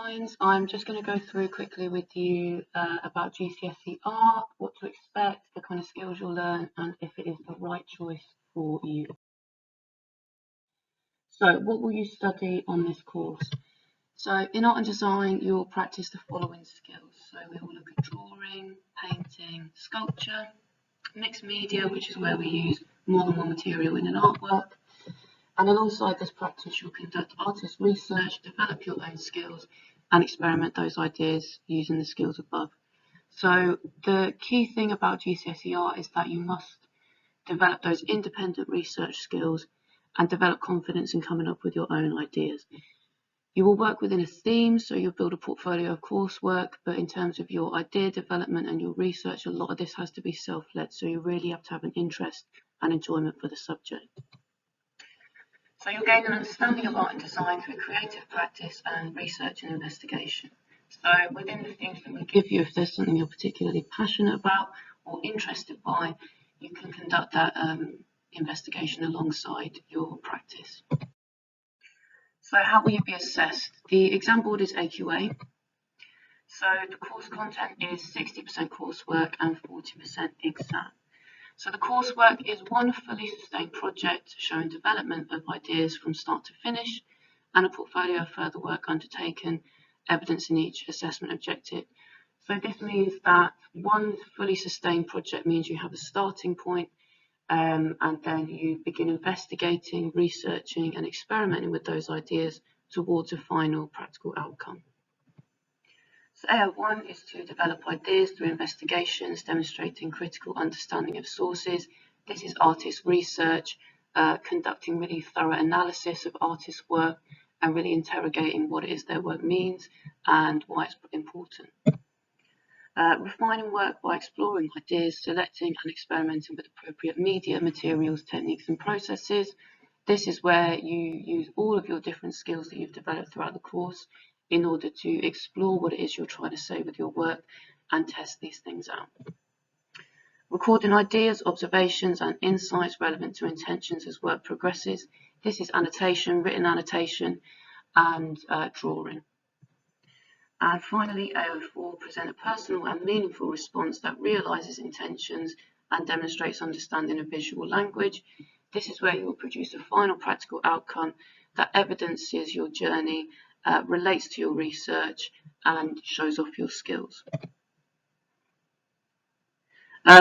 Valentine's. I'm just going to go through quickly with you about GCSE art, what to expect, the kind of skills you'll learn, and if it is the right choice for you. So what will you study on this course? So in art and design, you'll practice the following skills. So we will look at drawing, painting, sculpture, mixed media, which is where we use more than one material in an artwork. And alongside this practice, you'll conduct artist research, develop your own skills, and experiment those ideas using the skills above. So the key thing about GCSE art is that you must develop those independent research skills and develop confidence in coming up with your own ideas. You will work within a theme, so you'll build a portfolio of coursework, but in terms of your idea development and your research, a lot of this has to be self-led, so you really have to have an interest and enjoyment for the subject. So you'll gain an understanding of art and design through creative practice and research and investigation. So within the themes that we give you, if there's something you're particularly passionate about or interested by, you can conduct that investigation alongside your practice. So how will you be assessed? The exam board is AQA. So the course content is 60% coursework and 40% exam. So the coursework is one fully sustained project showing development of ideas from start to finish and a portfolio of further work undertaken, evidencing each assessment objective. So this means that one fully sustained project means you have a starting point and then you begin investigating, researching and experimenting with those ideas towards a final practical outcome. So AO1 is to develop ideas through investigations, demonstrating critical understanding of sources. This is artist research, conducting really thorough analysis of artists' work and really interrogating what it is their work means and why it's important. Refining work by exploring ideas, selecting and experimenting with appropriate media, materials, techniques and processes. This is where you use all of your different skills that you've developed throughout the course in order to explore what it is you're trying to say with your work and test these things out. Recording ideas, observations and insights relevant to intentions as work progresses. This is annotation, written annotation and drawing. And finally, AO4, present a personal and meaningful response that realises intentions and demonstrates understanding of visual language. This is where you will produce a final practical outcome that evidences your journey, relates to your research and shows off your skills.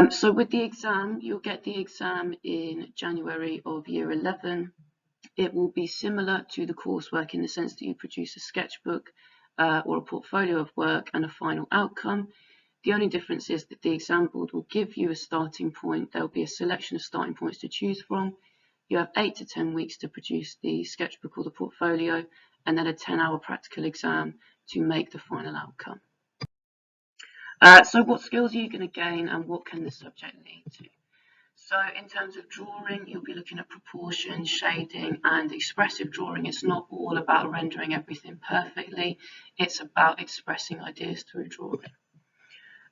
So with the exam, you'll get the exam in January of year 11. It will be similar to the coursework in the sense that you produce a sketchbook or a portfolio of work and a final outcome. The only difference is that the exam board will give you a starting point. There will be a selection of starting points to choose from. You have 8 to 10 weeks to produce the sketchbook or the portfolio, and then a 10-hour practical exam to make the final outcome. So what skills are you going to gain and what can the subject lead to? So in terms of drawing, you'll be looking at proportion, shading and expressive drawing. It's not all about rendering everything perfectly. It's about expressing ideas through drawing.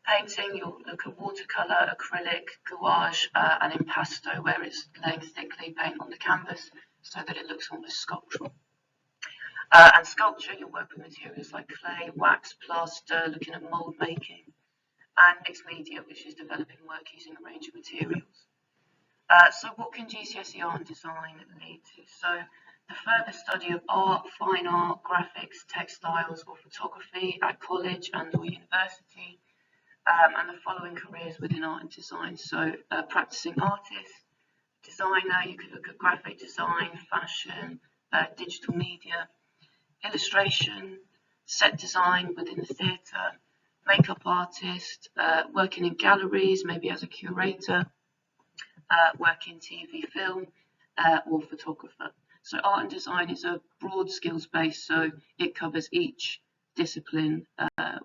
Painting, you'll look at watercolour, acrylic, gouache and impasto, where it's laying thickly paint on the canvas so that it looks almost sculptural. And sculpture, you'll work with materials like clay, wax, plaster, looking at mould making, and mixed media, which is developing work using a range of materials. So what can GCSE art and design lead to? So the further study of art, fine art, graphics, textiles or photography at college and or university, and the following careers within art and design. So practicing artist, designer, you could look at graphic design, fashion, digital media, illustration, set design within the theatre, makeup artist, working in galleries, maybe as a curator, working TV, film, or photographer. So art and design is a broad skills base, so it covers each discipline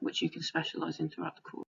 which you can specialise in throughout the course.